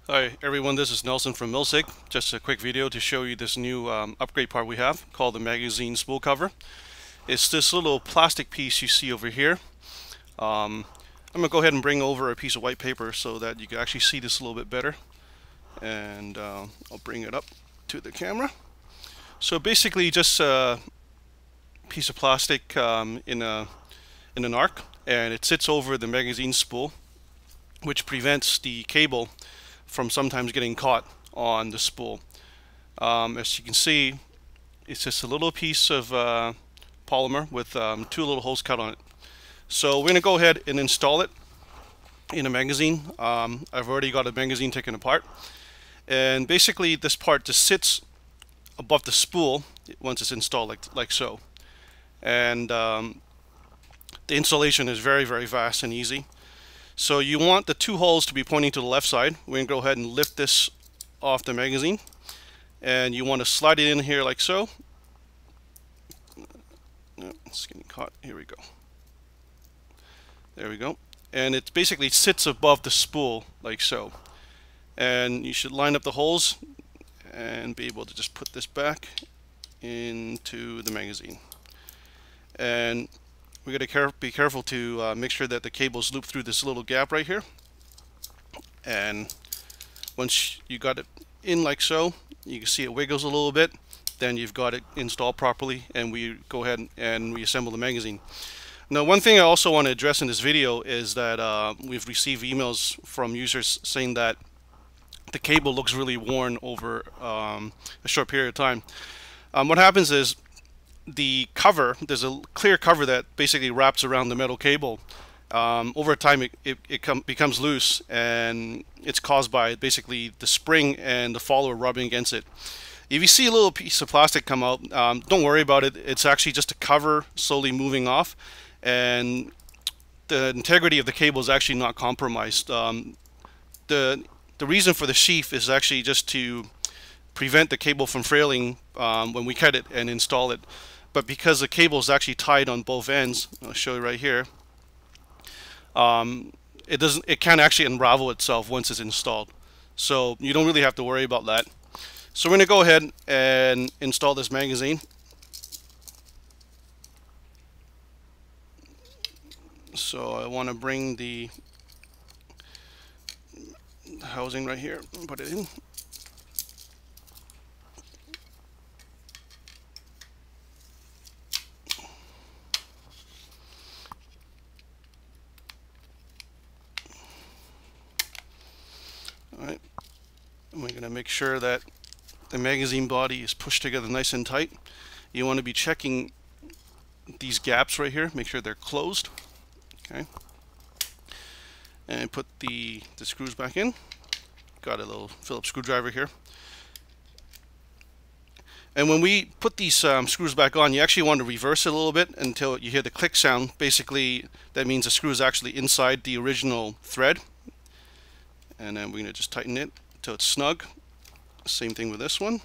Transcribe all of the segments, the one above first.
Hi everyone, this is Nelson from MILSIG. Just a quick video to show you this new upgrade part we have called the magazine spool cover. It's this little plastic piece you see over here. I'm going to go ahead and bring over a piece of white paper so that you can actually see this a little bit better. And I'll bring it up to the camera. So basically just a piece of plastic in an arc, and it sits over the magazine spool, which prevents the cable from sometimes getting caught on the spool. As you can see, it's just a little piece of polymer with two little holes cut on it. So we're going to go ahead and install it in a magazine. I've already got a magazine taken apart, and basically this part just sits above the spool once it's installed like so. And the installation is very fast and easy. So you want the two holes to be pointing to the left side. We're going to go ahead and lift this off the magazine, and you want to slide it in here like so. It's getting caught. Here we go. There we go. And it basically sits above the spool like so. And you should line up the holes and be able to just put this back into the magazine. And we got to be careful to make sure that the cables loop through this little gap right here. And once you got it in like so, you can see it wiggles a little bit. Then you've got it installed properly, and we go ahead and reassemble the magazine. Now, one thing I also want to address in this video is that we've received emails from users saying that the cable looks really worn over a short period of time. What happens is, the cover, there's a clear cover that basically wraps around the metal cable. Over time it becomes loose, and it's caused by basically the spring and the follower rubbing against it. If you see a little piece of plastic come out, don't worry about it. It's actually just a cover slowly moving off, and the integrity of the cable is actually not compromised. The reason for the sheath is actually just to prevent the cable from frailing when we cut it and install it. But because the cable is actually tied on both ends, I'll show you right here, it can't actually unravel itself once it's installed. So you don't really have to worry about that. So we're going to go ahead and install this magazine. So I want to bring the housing right here and put it in. Alright, and we're going to make sure that the magazine body is pushed together nice and tight. You want to be checking these gaps right here, make sure they're closed. Okay, and put the screws back in. Got a little Phillips screwdriver here. And when we put these screws back on, you actually want to reverse it a little bit until you hear the click sound. Basically, that means the screw is actually inside the original thread. And then we're going to just tighten it until it's snug. Same thing with this one.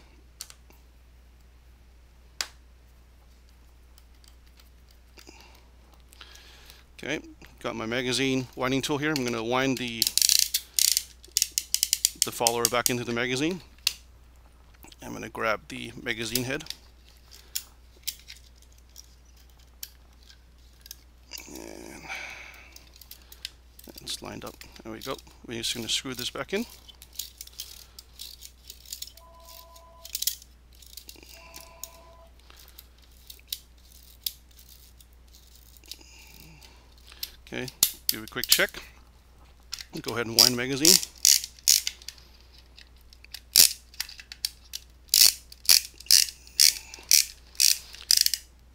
Okay, got my magazine winding tool here. I'm going to wind the follower back into the magazine. I'm going to grab the magazine head. And it's lined up. There we go. We're just going to screw this back in. Okay, give it a quick check. Go ahead and wind the magazine.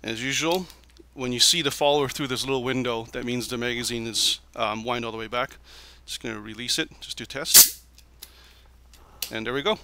As usual, when you see the follower through this little window, that means the magazine is wind all the way back. Just going to release it just to test. And there we go.